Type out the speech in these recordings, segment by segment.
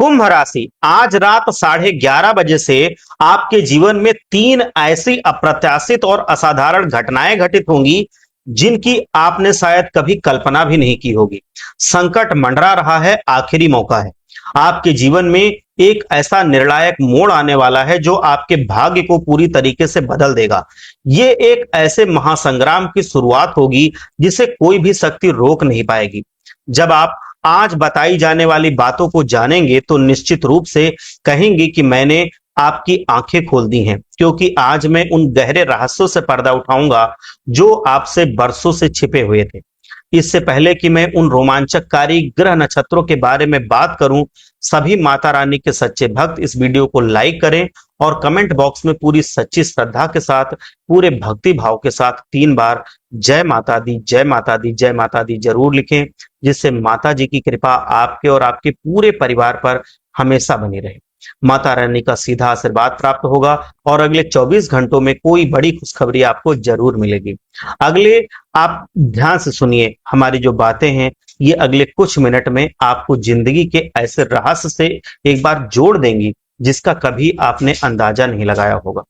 कुंभ राशि, आज रात 11:30 बजे से आपके जीवन में 3 ऐसी अप्रत्याशित और असाधारण घटनाएं घटित होंगी जिनकी आपने शायद कभी कल्पना भी नहीं की होगी। संकट मंडरा रहा है, आखिरी मौका है। आपके जीवन में एक ऐसा निर्णायक मोड़ आने वाला है जो आपके भाग्य को पूरी तरीके से बदल देगा। ये एक ऐसे महासंग्राम की शुरुआत होगी जिसे कोई भी शक्ति रोक नहीं पाएगी। जब आप आज बताई जाने वाली बातों को जानेंगे तो निश्चित रूप से कहेंगे कि मैंने आपकी आंखें खोल दी हैं, क्योंकि आज मैं उन गहरे रहस्यों से पर्दा उठाऊंगा जो आपसे बरसों से छिपे हुए थे। इससे पहले कि मैं उन रोमांचकारी ग्रह नक्षत्रों के बारे में बात करूं, सभी माता रानी के सच्चे भक्त इस वीडियो को लाइक करें और कमेंट बॉक्स में पूरी सच्ची श्रद्धा के साथ, पूरे भक्ति भाव के साथ 3 बार जय माता दी, जय माता दी, जय माता दी जरूर लिखें, जिससे माता जी की कृपा आपके और आपके पूरे परिवार पर हमेशा बनी रहे। माता रानी का सीधा आशीर्वाद प्राप्त होगा और अगले 24 घंटों में कोई बड़ी खुशखबरी आपको जरूर मिलेगी। अगले आप ध्यान से सुनिए, हमारी जो बातें हैं ये अगले कुछ मिनट में आपको जिंदगी के ऐसे रहस्य से एक बार जोड़ देंगी जिसका कभी आपने अंदाजा नहीं लगाया होगा।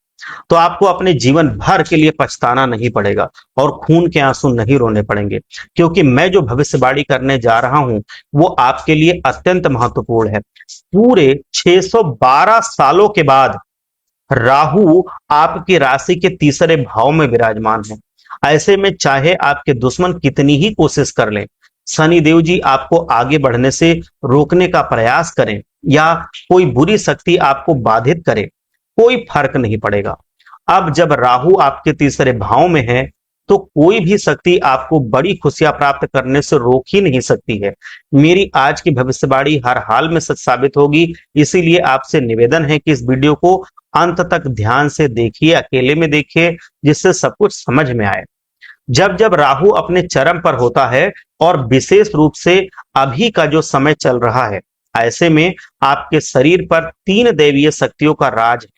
तो आपको अपने जीवन भर के लिए पछताना नहीं पड़ेगा और खून के आंसू नहीं रोने पड़ेंगे, क्योंकि मैं जो भविष्यवाणी करने जा रहा हूं वो आपके लिए अत्यंत महत्वपूर्ण है। पूरे 612 सालों के बाद राहु आपकी राशि के तीसरे भाव में विराजमान है। ऐसे में चाहे आपके दुश्मन कितनी ही कोशिश कर लें, शनिदेव जी आपको आगे बढ़ने से रोकने का प्रयास करें या कोई बुरी शक्ति आपको बाधित करे, कोई फर्क नहीं पड़ेगा। अब जब राहु आपके तीसरे भाव में है तो कोई भी शक्ति आपको बड़ी खुशियां प्राप्त करने से रोक ही नहीं सकती है। मेरी आज की भविष्यवाणी हर हाल में सच साबित होगी, इसीलिए आपसे निवेदन है कि इस वीडियो को अंत तक ध्यान से देखिए, अकेले में देखिए, जिससे सब कुछ समझ में आए। जब जब राहु अपने चरम पर होता है और विशेष रूप से अभी का जो समय चल रहा है, ऐसे में आपके शरीर पर 3 दैवीय शक्तियों का राज है।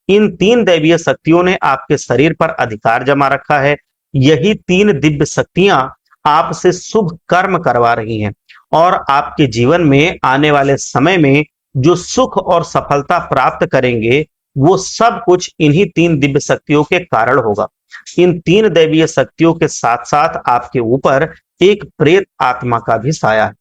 इन 3 दैवीय शक्तियों ने आपके शरीर पर अधिकार जमा रखा है। यही 3 दिव्य शक्तियां आपसे शुभ कर्म करवा रही हैं और आपके जीवन में आने वाले समय में जो सुख और सफलता प्राप्त करेंगे वो सब कुछ इन्हीं 3 दिव्य शक्तियों के कारण होगा। इन 3 दैवीय शक्तियों के साथ साथ आपके ऊपर एक प्रेत आत्मा का भी साया है।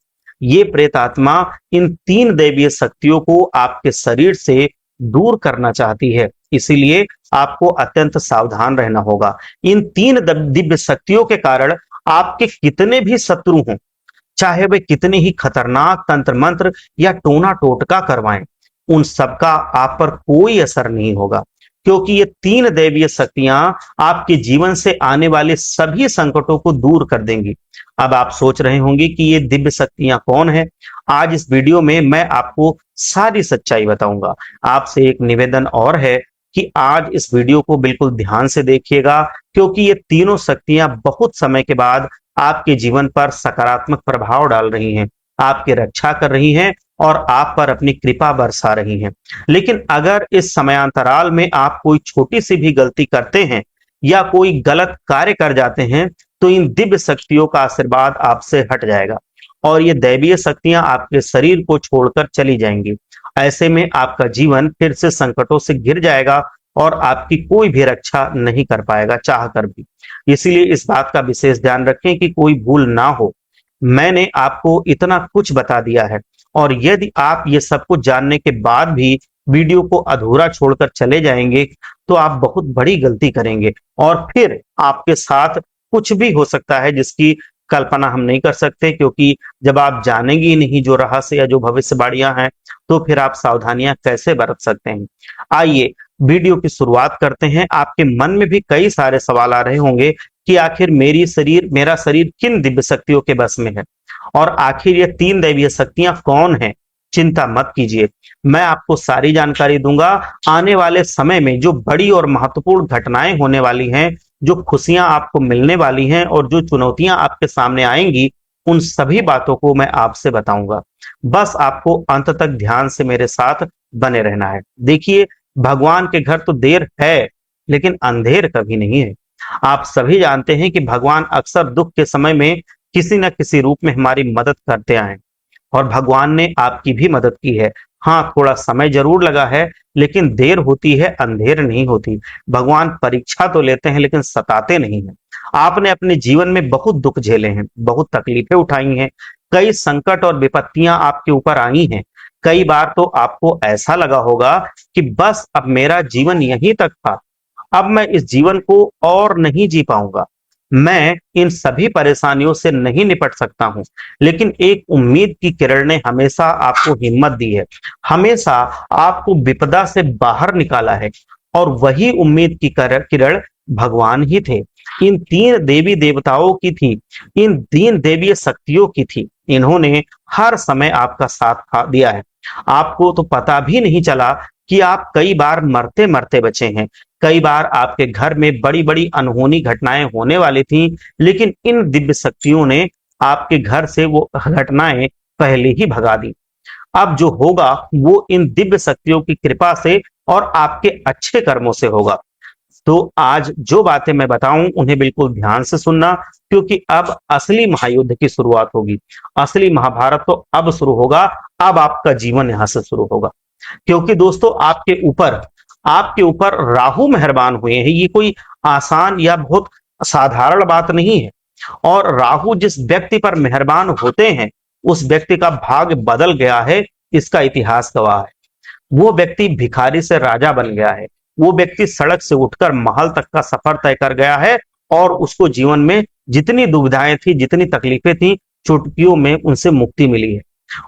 ये प्रेत आत्मा इन 3 दैवीय शक्तियों को आपके शरीर से दूर करना चाहती है, इसीलिए आपको अत्यंत सावधान रहना होगा। इन 3 दिव्य शक्तियों के कारण आपके कितने भी शत्रु हों, चाहे वे कितने ही खतरनाक तंत्र मंत्र या टोना टोटका करवाएं, उन सबका आप पर कोई असर नहीं होगा, क्योंकि ये 3 दैवीय शक्तियां आपके जीवन से आने वाले सभी संकटों को दूर कर देंगी। अब आप सोच रहे होंगे कि ये दिव्य शक्तियां कौन है। आज इस वीडियो में मैं आपको सारी सच्चाई बताऊंगा। आपसे एक निवेदन और है कि आज इस वीडियो को बिल्कुल ध्यान से देखिएगा, क्योंकि ये तीनों शक्तियां बहुत समय के बाद आपके जीवन पर सकारात्मक प्रभाव डाल रही हैं, आपकी रक्षा कर रही हैं और आप पर अपनी कृपा बरसा रही हैं। लेकिन अगर इस समयांतराल में आप कोई छोटी सी भी गलती करते हैं या कोई गलत कार्य कर जाते हैं तो इन दिव्य शक्तियों का आशीर्वाद आपसे हट जाएगा और ये दैवीय शक्तियां आपके शरीर को छोड़कर चली जाएंगी। ऐसे में आपका जीवन फिर से संकटों से घिर जाएगा और आपकी कोई भी रक्षा नहीं कर पाएगा चाह कर भी। इसीलिए इस बात का विशेष ध्यान रखें कि कोई भूल ना हो। मैंने आपको इतना कुछ बता दिया है और यदि आप ये सब कुछ जानने के बाद भी वीडियो को अधूरा छोड़कर चले जाएंगे तो आप बहुत बड़ी गलती करेंगे और फिर आपके साथ कुछ भी हो सकता है जिसकी कल्पना हम नहीं कर सकते, क्योंकि जब आप जानेंगे ही नहीं जो रहस्य या जो भविष्यवाणियां हैं तो फिर आप सावधानियां कैसे बरत सकते हैं। आइए वीडियो की शुरुआत करते हैं। आपके मन में भी कई सारे सवाल आ रहे होंगे कि आखिर मेरा शरीर किन दिव्य शक्तियों के बस में है और आखिर ये 3 दैवीय शक्तियां कौन हैं। चिंता मत कीजिए, मैं आपको सारी जानकारी दूंगा। आने वाले समय में जो बड़ी और महत्वपूर्ण घटनाएं होने वाली हैं, जो खुशियां आपको मिलने वाली हैं और जो चुनौतियां आपके सामने आएंगी, उन सभी बातों को मैं आपसे बताऊंगा। बस आपको अंत तक ध्यान से मेरे साथ बने रहना है। देखिए, भगवान के घर तो देर है लेकिन अंधेर कभी नहीं है। आप सभी जानते हैं कि भगवान अक्सर दुख के समय में किसी न किसी रूप में हमारी मदद करते आए और भगवान ने आपकी भी मदद की है। हाँ, थोड़ा समय जरूर लगा है, लेकिन देर होती है, अंधेर नहीं होती। भगवान परीक्षा तो लेते हैं, लेकिन सताते नहीं हैं। आपने अपने जीवन में बहुत दुख झेले हैं, बहुत तकलीफें उठाई हैं, कई संकट और विपत्तियां आपके ऊपर आई हैं। कई बार तो आपको ऐसा लगा होगा कि बस अब मेरा जीवन यहीं तक था, अब मैं इस जीवन को और नहीं जी पाऊंगा, मैं इन सभी परेशानियों से नहीं निपट सकता हूं। लेकिन एक उम्मीद की किरण ने हमेशा आपको हिम्मत दी है, हमेशा आपको विपदा से बाहर निकाला है। और वही उम्मीद की किरण भगवान ही थे। इन तीन देवी देवताओं की थी, इन तीन देवीय शक्तियों की थी। इन्होंने हर समय आपका साथ दिया है। आपको तो पता भी नहीं चला कि आप कई बार मरते मरते बचे हैं। कई बार आपके घर में बड़ी बड़ी अनहोनी घटनाएं होने वाली थी, लेकिन इन दिव्य शक्तियों ने आपके घर से वो घटनाएं पहले ही भगा दी। अब जो होगा वो इन दिव्य शक्तियों की कृपा से और आपके अच्छे कर्मों से होगा। तो आज जो बातें मैं बताऊं उन्हें बिल्कुल ध्यान से सुनना, क्योंकि अब असली महायुद्ध की शुरुआत होगी। असली महाभारत तो अब शुरू होगा, अब आपका जीवन यहां से शुरू होगा। क्योंकि दोस्तों आपके ऊपर राहु मेहरबान हुए हैं। ये कोई आसान या बहुत साधारण बात नहीं है। और राहु जिस व्यक्ति पर मेहरबान होते हैं, उस व्यक्ति का भाग्य बदल गया है, इसका इतिहास गवाह है। वो व्यक्ति भिखारी से राजा बन गया है। वो व्यक्ति सड़क से उठकर महल तक का सफर तय कर गया है। और उसको जीवन में जितनी दुविधाएं थी, जितनी तकलीफें थी, चुटकियों में उनसे मुक्ति मिली है।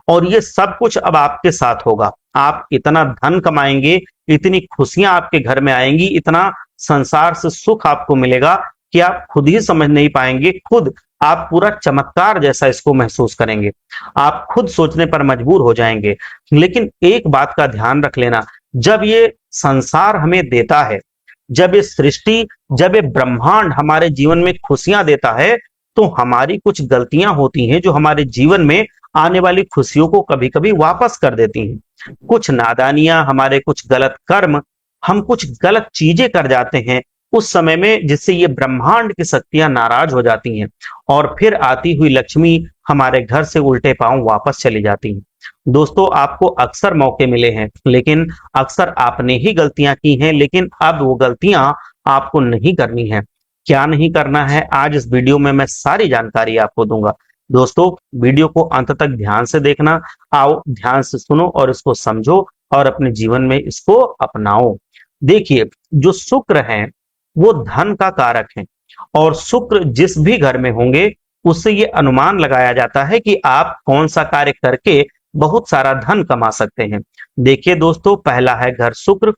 और ये सब कुछ अब आपके साथ होगा। आप इतना धन कमाएंगे, इतनी खुशियां आपके घर में आएंगी, इतना संसार से सुख आपको मिलेगा कि आप खुद ही समझ नहीं पाएंगे। खुद आप पूरा चमत्कार जैसा इसको महसूस करेंगे। आप खुद सोचने पर मजबूर हो जाएंगे। लेकिन एक बात का ध्यान रख लेना, जब ये संसार हमें देता है, जब ये सृष्टि, जब ये ब्रह्मांड हमारे जीवन में खुशियां देता है, तो हमारी कुछ गलतियां होती हैं जो हमारे जीवन में आने वाली खुशियों को कभी कभी वापस कर देती हैं। कुछ नादानियां, हमारे कुछ गलत कर्म, हम कुछ गलत चीजें कर जाते हैं उस समय में, जिससे ये ब्रह्मांड की शक्तियां नाराज हो जाती हैं। और फिर आती हुई लक्ष्मी हमारे घर से उल्टे पांव वापस चली जाती हैं। दोस्तों, आपको अक्सर मौके मिले हैं, लेकिन अक्सर आपने ही गलतियां की हैं। लेकिन अब वो गलतियां आपको नहीं करनी है। क्या नहीं करना है, आज इस वीडियो में मैं सारी जानकारी आपको दूंगा। दोस्तों, वीडियो को अंत तक ध्यान से देखना। आओ, ध्यान से सुनो और इसको समझो और अपने जीवन में इसको अपनाओ। देखिए, जो शुक्र है वो धन का कारक है। और शुक्र जिस भी घर में होंगे, उससे ये अनुमान लगाया जाता है कि आप कौन सा कार्य करके बहुत सारा धन कमा सकते हैं। देखिए दोस्तों, पहला है घर शुक्र।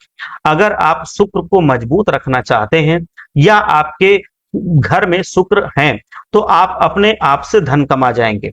अगर आप शुक्र को मजबूत रखना चाहते हैं, या आपके घर में शुक्र हैं, तो आप अपने आप से धन कमा जाएंगे।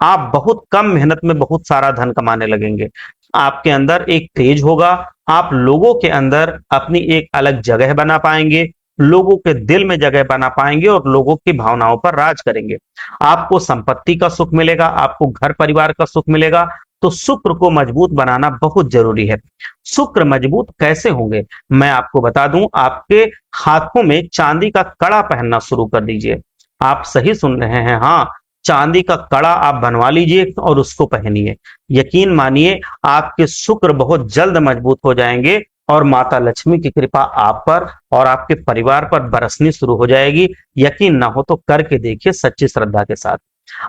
आप बहुत कम मेहनत में बहुत सारा धन कमाने लगेंगे। आपके अंदर एक तेज होगा। आप लोगों के अंदर अपनी एक अलग जगह बना पाएंगे, लोगों के दिल में जगह बना पाएंगे और लोगों की भावनाओं पर राज करेंगे। आपको संपत्ति का सुख मिलेगा, आपको घर परिवार का सुख मिलेगा। तो शुक्र को मजबूत बनाना बहुत जरूरी है। शुक्र मजबूत कैसे होंगे, मैं आपको बता दूं। आपके हाथों में चांदी का कड़ा पहनना शुरू कर दीजिए। आप सही सुन रहे हैं, हाँ, चांदी का कड़ा आप बनवा लीजिए और उसको पहनिए। यकीन मानिए, आपके शुक्र बहुत जल्द मजबूत हो जाएंगे और माता लक्ष्मी की कृपा आप पर और आपके परिवार पर बरसनी शुरू हो जाएगी। यकीन ना हो तो करके देखिए सच्ची श्रद्धा के साथ।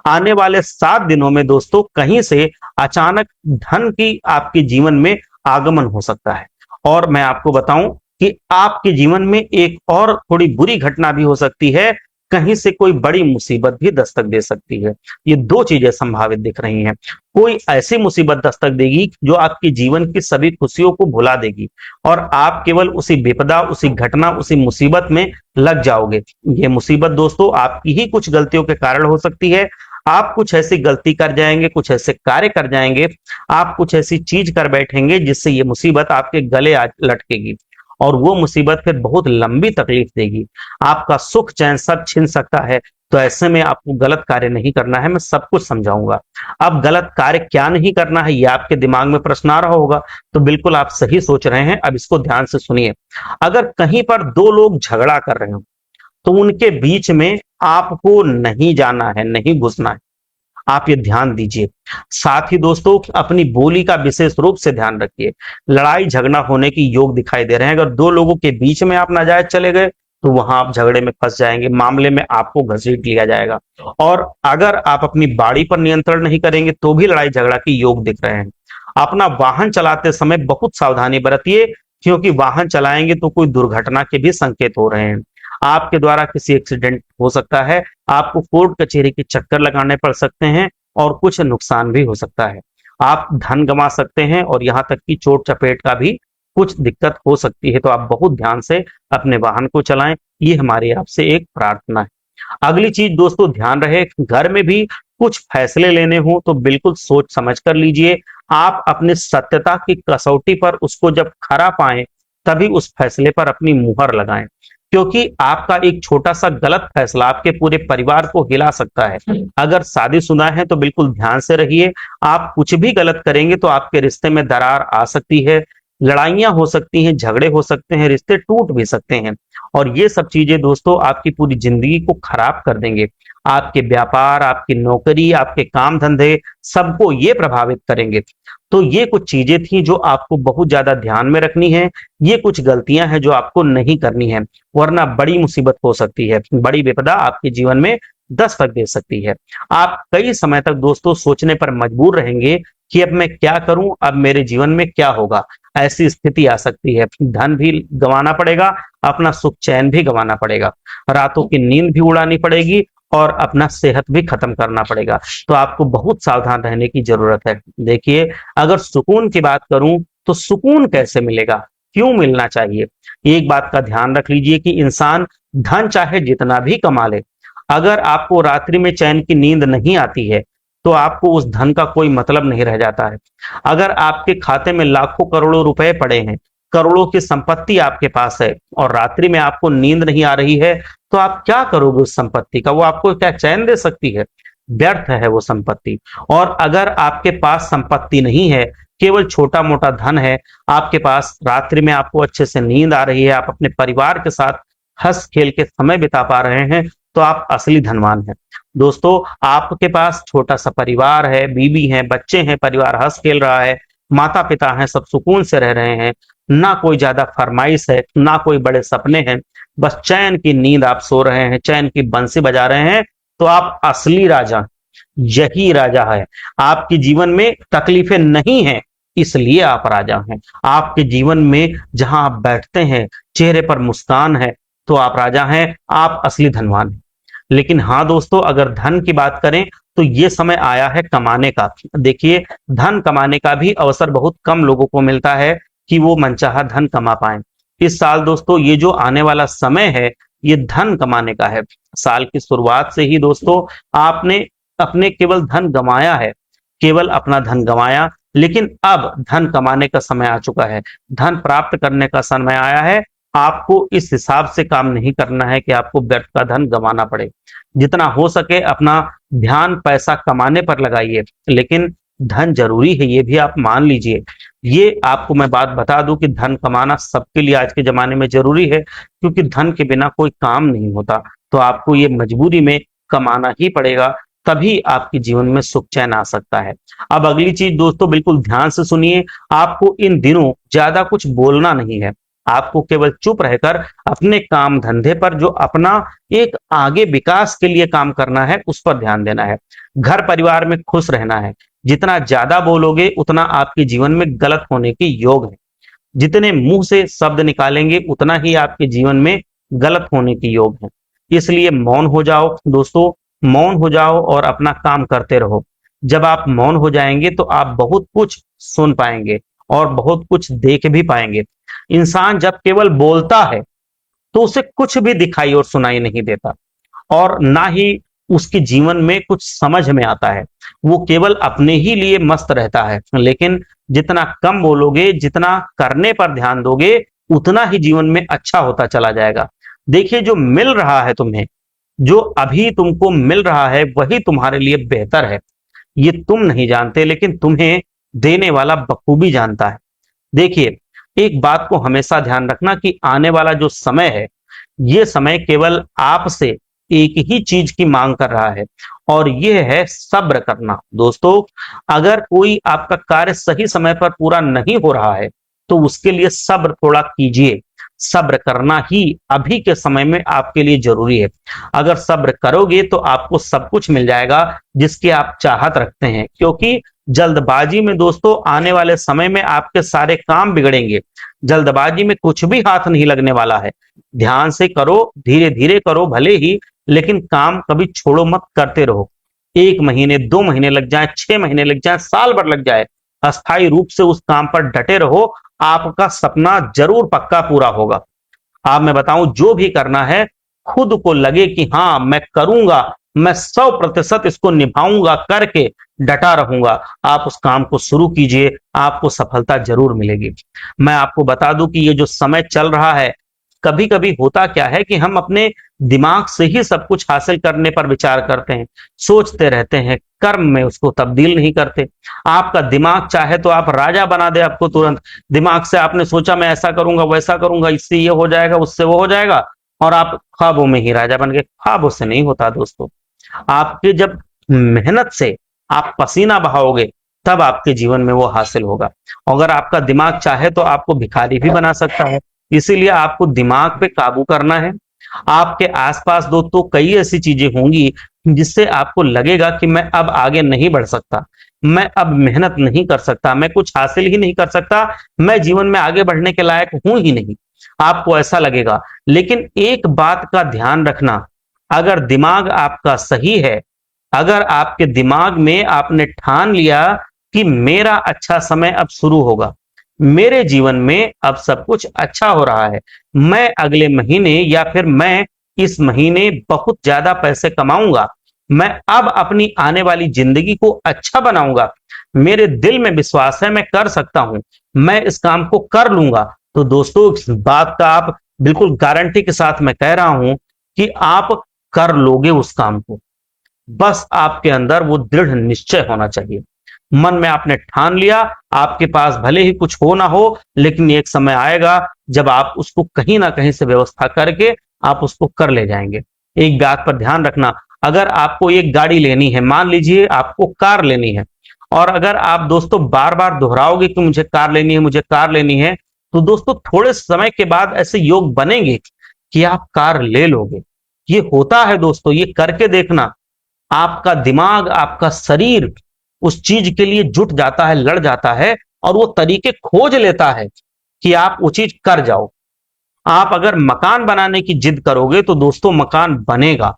आने वाले 7 दिनों में दोस्तों, कहीं से अचानक धन की आपके जीवन में आगमन हो सकता है। और मैं आपको बताऊं कि आपके जीवन में एक और थोड़ी बुरी घटना भी हो सकती है। कहीं से कोई बड़ी मुसीबत भी दस्तक दे सकती है। ये दो चीजें संभावित दिख रही हैं। कोई ऐसी मुसीबत दस्तक देगी जो आपके जीवन की सभी खुशियों को भुला देगी, और आप केवल उसी विपदा, उसी घटना, उसी मुसीबत में लग जाओगे। ये मुसीबत दोस्तों आपकी ही कुछ गलतियों के कारण हो सकती है। आप कुछ ऐसी गलती कर जाएंगे, कुछ ऐसे कार्य कर जाएंगे, आप कुछ ऐसी चीज कर बैठेंगे जिससे ये मुसीबत आपके गले लटकेगी। और वो मुसीबत फिर बहुत लंबी तकलीफ देगी। आपका सुख चैन सब छीन सकता है। तो ऐसे में आपको गलत कार्य नहीं करना है, मैं सब कुछ समझाऊंगा। अब गलत कार्य क्या नहीं करना है, ये आपके दिमाग में प्रश्न आ रहा होगा। तो बिल्कुल आप सही सोच रहे हैं। अब इसको ध्यान से सुनिए। अगर कहीं पर दो लोग झगड़ा कर रहे हो, तो उनके बीच में आपको नहीं जाना है, नहीं घुसना है। आप ये ध्यान दीजिए। साथ ही दोस्तों अपनी बोली का विशेष रूप से ध्यान रखिए। लड़ाई झगड़ा होने की योग दिखाई दे रहे हैं। अगर दो लोगों के बीच में आप नाजायज चले गए तो वहां आप झगड़े में फंस जाएंगे, मामले में आपको घसीट लिया जाएगा। और अगर आप अपनी बाड़ी पर नियंत्रण नहीं करेंगे तो भी लड़ाई झगड़ा की योग दिख रहे हैं। अपना वाहन चलाते समय बहुत सावधानी बरतिए, क्योंकि वाहन चलाएंगे तो कोई दुर्घटना के भी संकेत हो रहे हैं। आपके द्वारा किसी एक्सीडेंट हो सकता है, आपको कोर्ट कचहरी के चक्कर लगाने पड़ सकते हैं और कुछ नुकसान भी हो सकता है। आप धन गंवा सकते हैं और यहाँ तक कि चोट चपेट का भी कुछ दिक्कत हो सकती है। तो आप बहुत ध्यान से अपने वाहन को चलाएं, ये हमारी आपसे एक प्रार्थना है। अगली चीज दोस्तों ध्यान रहे, घर में भी कुछ फैसले लेने हो तो बिल्कुल सोच समझ कर लीजिए। आप अपने सत्यता की कसौटी पर उसको जब खरा पाएं तभी उस फैसले पर अपनी मुहर लगाएं, क्योंकि आपका एक छोटा सा गलत फैसला आपके पूरे परिवार को हिला सकता है। अगर शादीशुदा है तो बिल्कुल ध्यान से रहिए। आप कुछ भी गलत करेंगे तो आपके रिश्ते में दरार आ सकती है, लड़ाइयां हो सकती हैं, झगड़े हो सकते हैं, रिश्ते टूट भी सकते हैं। और ये सब चीजें दोस्तों आपकी पूरी जिंदगी को खराब कर देंगे। आपके व्यापार, आपकी नौकरी, आपके काम धंधे, सबको ये प्रभावित करेंगे। तो ये कुछ चीजें थी जो आपको बहुत ज्यादा ध्यान में रखनी है। ये कुछ गलतियां हैं जो आपको नहीं करनी है, वरना बड़ी मुसीबत हो सकती है, बड़ी विपदा आपके जीवन में दस्तक दे सकती है। आप कई समय तक दोस्तों सोचने पर मजबूर रहेंगे कि अब मैं क्या करूं, अब मेरे जीवन में क्या होगा। ऐसी स्थिति आ सकती है। धन भी गंवाना पड़ेगा, अपना सुख चैन भी गंवाना पड़ेगा, रातों की नींद भी उड़ानी पड़ेगी और अपना सेहत भी खत्म करना पड़ेगा। तो आपको बहुत सावधान रहने की जरूरत है। देखिए, अगर सुकून की बात करूं तो सुकून कैसे मिलेगा, क्यों मिलना चाहिए। एक बात का ध्यान रख लीजिए कि इंसान धन चाहे जितना भी कमा ले, अगर आपको रात्रि में चैन की नींद नहीं आती है तो आपको उस धन का कोई मतलब नहीं रह जाता है। अगर आपके खाते में लाखों करोड़ों रुपए पड़े हैं, करोड़ों की संपत्ति आपके पास है और रात्रि में आपको नींद नहीं आ रही है, तो आप क्या करोगे उस संपत्ति का। वो आपको क्या चैन दे सकती है? व्यर्थ है वो संपत्ति। और अगर आपके पास संपत्ति नहीं है, केवल छोटा मोटा धन है आपके पास, रात्रि में आपको अच्छे से नींद आ रही है, आप अपने परिवार के साथ हंस खेल के समय बिता पा रहे हैं, तो आप असली धनवान हैं। दोस्तों, आपके पास छोटा सा परिवार है, बीवी है, बच्चे हैं, परिवार हंस खेल रहा है, माता पिता हैं, सब सुकून से रह रहे हैं, ना कोई ज्यादा फरमाइश है, ना कोई बड़े सपने हैं, बस चैन की नींद आप सो रहे हैं, चैन की बंसी बजा रहे हैं, तो आप असली राजा, यही राजा है। आपके जीवन में तकलीफें नहीं हैं, इसलिए आप राजा हैं। आपके जीवन में जहां आप बैठते हैं, चेहरे पर मुस्कान है, तो आप राजा हैं, आप असली धनवान हैं। लेकिन हाँ दोस्तों, अगर धन की बात करें तो ये समय आया है कमाने का। देखिए, धन कमाने का भी अवसर बहुत कम लोगों को मिलता है कि वो मनचाहा धन कमा पाए। इस साल दोस्तों ये जो आने वाला समय है, ये धन कमाने का है। साल की शुरुआत से ही दोस्तों आपने अपने केवल धन गंवाया है, केवल अपना धन गंवाया, लेकिन अब धन कमाने का समय आ चुका है, धन प्राप्त करने का समय आया है। आपको इस हिसाब से काम नहीं करना है कि आपको व्यर्थ का धन गंवाना पड़े। जितना हो सके अपना ध्यान पैसा कमाने पर लगाइए, लेकिन धन जरूरी है, ये भी आप मान लीजिए। ये आपको मैं बात बता दूं कि धन कमाना सबके लिए आज के जमाने में जरूरी है, क्योंकि धन के बिना कोई काम नहीं होता। तो आपको ये मजबूरी में कमाना ही पड़ेगा, तभी आपके जीवन में सुख चैन आ सकता है। अब अगली चीज दोस्तों बिल्कुल ध्यान से सुनिए, आपको इन दिनों ज्यादा कुछ बोलना नहीं है। आपको केवल चुप रहकर अपने काम धंधे पर, जो अपना एक आगे विकास के लिए काम करना है, उस पर ध्यान देना है। घर परिवार में खुश रहना है। जितना ज्यादा बोलोगे उतना आपके जीवन में गलत होने के योग है। जितने मुंह से शब्द निकालेंगे उतना ही आपके जीवन में गलत होने के योग है। इसलिए मौन हो जाओ दोस्तों, मौन हो जाओ और अपना काम करते रहो। जब आप मौन हो जाएंगे तो आप बहुत कुछ सुन पाएंगे और बहुत कुछ देख भी पाएंगे। इंसान जब केवल बोलता है तो उसे कुछ भी दिखाई और सुनाई नहीं देता, और ना ही उसके जीवन में कुछ समझ में आता है। वो केवल अपने ही लिए मस्त रहता है। लेकिन जितना कम बोलोगे, जितना करने पर ध्यान दोगे, उतना ही जीवन में अच्छा होता चला जाएगा। देखिए, जो मिल रहा है तुम्हें, जो अभी तुमको मिल रहा है, वही तुम्हारे लिए बेहतर है। ये तुम नहीं जानते, लेकिन तुम्हें देने वाला बखूबी जानता है। देखिए, एक बात को हमेशा ध्यान रखना कि आने वाला जो समय है, ये समय केवल आपसे एक ही चीज की मांग कर रहा है, और यह है सब्र करना। दोस्तों, अगर कोई आपका कार्य सही समय पर पूरा नहीं हो रहा है तो उसके लिए सब्र थोड़ा कीजिए। सब्र करना ही अभी के समय में आपके लिए जरूरी है। अगर सब्र करोगे तो आपको सब कुछ मिल जाएगा जिसकी आप चाहत रखते हैं, क्योंकि जल्दबाजी में दोस्तों आने वाले समय में आपके सारे काम बिगड़ेंगे। जल्दबाजी में कुछ भी हाथ नहीं लगने वाला है। ध्यान से करो, धीरे धीरे करो भले ही, लेकिन काम कभी छोड़ो मत, करते रहो। 1 महीने 2 महीने लग जाए, 6 महीने लग जाए, साल भर लग जाए, अस्थायी रूप से उस काम पर डटे रहो। आपका सपना जरूर पक्का पूरा होगा। आप, मैं बताऊं, जो भी करना है खुद को लगे कि हाँ मैं करूंगा, मैं 100% इसको निभाऊंगा, करके डटा रहूंगा। आप उस काम को शुरू कीजिए, आपको सफलता जरूर मिलेगी। मैं आपको बता दूं कि ये जो समय चल रहा है, कभी कभी होता क्या है कि हम अपने दिमाग से ही सब कुछ हासिल करने पर विचार करते हैं, सोचते रहते हैं, कर्म में उसको तब्दील नहीं करते। आपका दिमाग चाहे तो आप राजा बना दे आपको तुरंत। दिमाग से आपने सोचा मैं ऐसा करूंगा, वैसा करूंगा, इससे ये हो जाएगा, उससे वो हो जाएगा, और आप ख्वाबों में ही राजा बन गए। ख्वाबों से नहीं होता दोस्तों। आपके जब मेहनत से आप पसीना बहाओगे तब आपके जीवन में वो हासिल होगा। अगर आपका दिमाग चाहे तो आपको भिखारी भी बना सकता है। इसीलिए आपको दिमाग पे काबू करना है। आपके आसपास दोस्तों कई ऐसी चीजें होंगी जिससे आपको लगेगा कि मैं अब आगे नहीं बढ़ सकता, मैं अब मेहनत नहीं कर सकता, मैं कुछ हासिल ही नहीं कर सकता, मैं जीवन में आगे बढ़ने के लायक हूं ही नहीं। आपको ऐसा लगेगा। लेकिन एक बात का ध्यान रखना, अगर दिमाग आपका सही है, अगर आपके दिमाग में आपने ठान लिया कि मेरा अच्छा समय अब शुरू होगा, मेरे जीवन में अब सब कुछ अच्छा हो रहा है, मैं अगले महीने या फिर मैं इस महीने बहुत ज्यादा पैसे कमाऊंगा, मैं अब अपनी आने वाली जिंदगी को अच्छा बनाऊंगा, मेरे दिल में विश्वास है मैं कर सकता हूं, मैं इस काम को कर लूंगा, तो दोस्तों इस बात का आप बिल्कुल गारंटी के साथ मैं कह रहा हूं कि आप कर लोगे उस काम को। बस आपके अंदर वो दृढ़ निश्चय होना चाहिए। मन में आपने ठान लिया, आपके पास भले ही कुछ हो ना हो, लेकिन एक समय आएगा जब आप उसको कहीं ना कहीं से व्यवस्था करके आप उसको कर ले जाएंगे। एक बात पर ध्यान रखना, अगर आपको एक गाड़ी लेनी है, मान लीजिए आपको कार लेनी है, और अगर आप दोस्तों बार बार दोहराओगे कि मुझे कार लेनी है, मुझे कार लेनी है, तो दोस्तों थोड़े समय के बाद ऐसे योग बनेंगे कि आप कार ले लोगे। ये होता है दोस्तों, ये करके देखना। आपका दिमाग, आपका शरीर उस चीज के लिए जुट जाता है, लड़ जाता है, और वो तरीके खोज लेता है कि आप वो चीज कर जाओ। आप अगर मकान बनाने की जिद करोगे तो दोस्तों मकान बनेगा,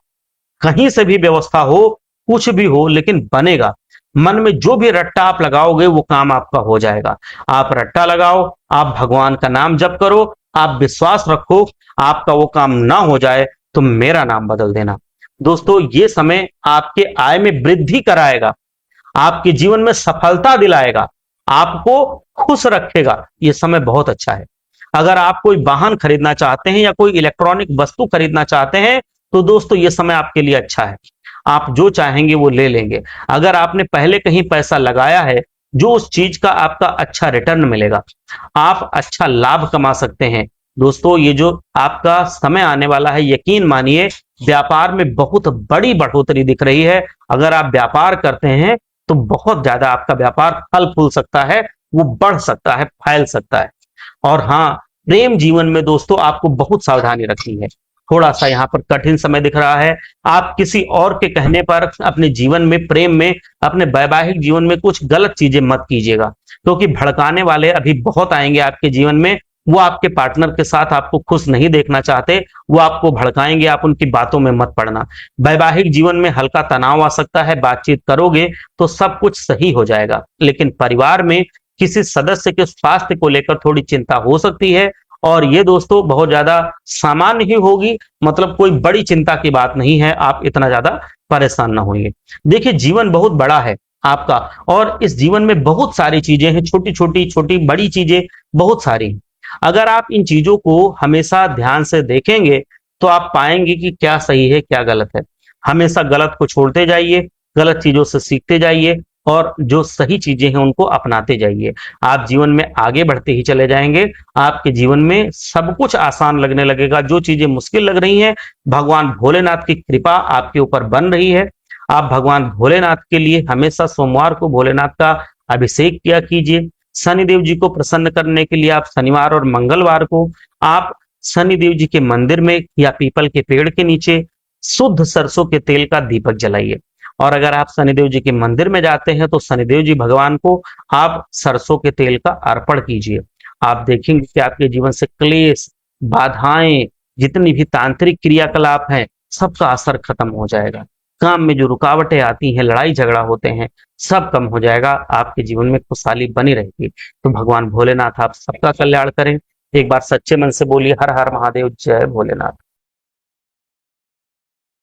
कहीं से भी व्यवस्था हो, कुछ भी हो, लेकिन बनेगा। मन में जो भी रट्टा आप लगाओगे वो काम आपका हो जाएगा। आप रट्टा लगाओ, आप भगवान का नाम जप करो, आप विश्वास रखो, आपका वो काम ना हो जाए तो मेरा नाम बदल देना। दोस्तों ये समय आपके आय में वृद्धि कराएगा, आपके जीवन में सफलता दिलाएगा, आपको खुश रखेगा। ये समय बहुत अच्छा है। अगर आप कोई वाहन खरीदना चाहते हैं या कोई इलेक्ट्रॉनिक वस्तु खरीदना चाहते हैं तो दोस्तों ये समय आपके लिए अच्छा है। आप जो चाहेंगे वो ले लेंगे। अगर आपने पहले कहीं पैसा लगाया है, जो उस चीज का आपका अच्छा रिटर्न मिलेगा, आप अच्छा लाभ कमा सकते हैं। दोस्तों ये जो आपका समय आने वाला है, यकीन मानिए व्यापार में बहुत बड़ी बढ़ोतरी दिख रही है। अगर आप व्यापार करते हैं तो बहुत ज्यादा आपका व्यापार फल फूल सकता है, वो बढ़ सकता है, फैल सकता है। और हाँ, प्रेम जीवन में दोस्तों आपको बहुत सावधानी रखनी है। थोड़ा सा यहाँ पर कठिन समय दिख रहा है। आप किसी और के कहने पर अपने जीवन में, प्रेम में, अपने वैवाहिक जीवन में कुछ गलत चीजें मत कीजिएगा, क्योंकि भड़काने वाले अभी बहुत आएंगे आपके जीवन में। वो आपके पार्टनर के साथ आपको खुश नहीं देखना चाहते, वो आपको भड़काएंगे, आप उनकी बातों में मत पड़ना। वैवाहिक जीवन में हल्का तनाव आ सकता है, बातचीत करोगे तो सब कुछ सही हो जाएगा, लेकिन परिवार में किसी सदस्य के स्वास्थ्य को लेकर थोड़ी चिंता हो सकती है, और ये दोस्तों बहुत ज्यादा सामान्य ही होगी, मतलब कोई बड़ी चिंता की बात नहीं है, आप इतना ज्यादा परेशान ना होइए। देखिए जीवन बहुत बड़ा है आपका, और इस जीवन में बहुत सारी चीजें हैं, छोटी छोटी छोटी बड़ी चीजें बहुत सारी हैं। अगर आप इन चीजों को हमेशा ध्यान से देखेंगे तो आप पाएंगे कि क्या सही है क्या गलत है। हमेशा गलत को छोड़ते जाइए, गलत चीजों से सीखते जाइए, और जो सही चीजें हैं उनको अपनाते जाइए। आप जीवन में आगे बढ़ते ही चले जाएंगे। आपके जीवन में सब कुछ आसान लगने लगेगा। जो चीजें मुश्किल लग रही हैं, भगवान भोलेनाथ की कृपा आपके ऊपर बन रही है। आप भगवान भोलेनाथ के लिए हमेशा सोमवार को भोलेनाथ का अभिषेक किया कीजिए। शनिदेव जी को प्रसन्न करने के लिए आप शनिवार और मंगलवार को आप शनिदेव जी के मंदिर में या पीपल के पेड़ के नीचे शुद्ध सरसों के तेल का दीपक जलाइए। और अगर आप शनिदेव जी के मंदिर में जाते हैं तो शनिदेव जी भगवान को आप सरसों के तेल का अर्पण कीजिए। आप देखेंगे कि आपके जीवन से क्लेश, बाधाएं, जितनी भी तांत्रिक क्रियाकलाप हैं, सबका असर खत्म हो जाएगा। काम में जो रुकावटें आती हैं, लड़ाई झगड़ा होते हैं, सब कम हो जाएगा। आपके जीवन में खुशहाली बनी रहेगी। तो भगवान भोलेनाथ आप सबका कल्याण करें। एक बार सच्चे मन से बोलिए हर हर महादेव, जय भोलेनाथ।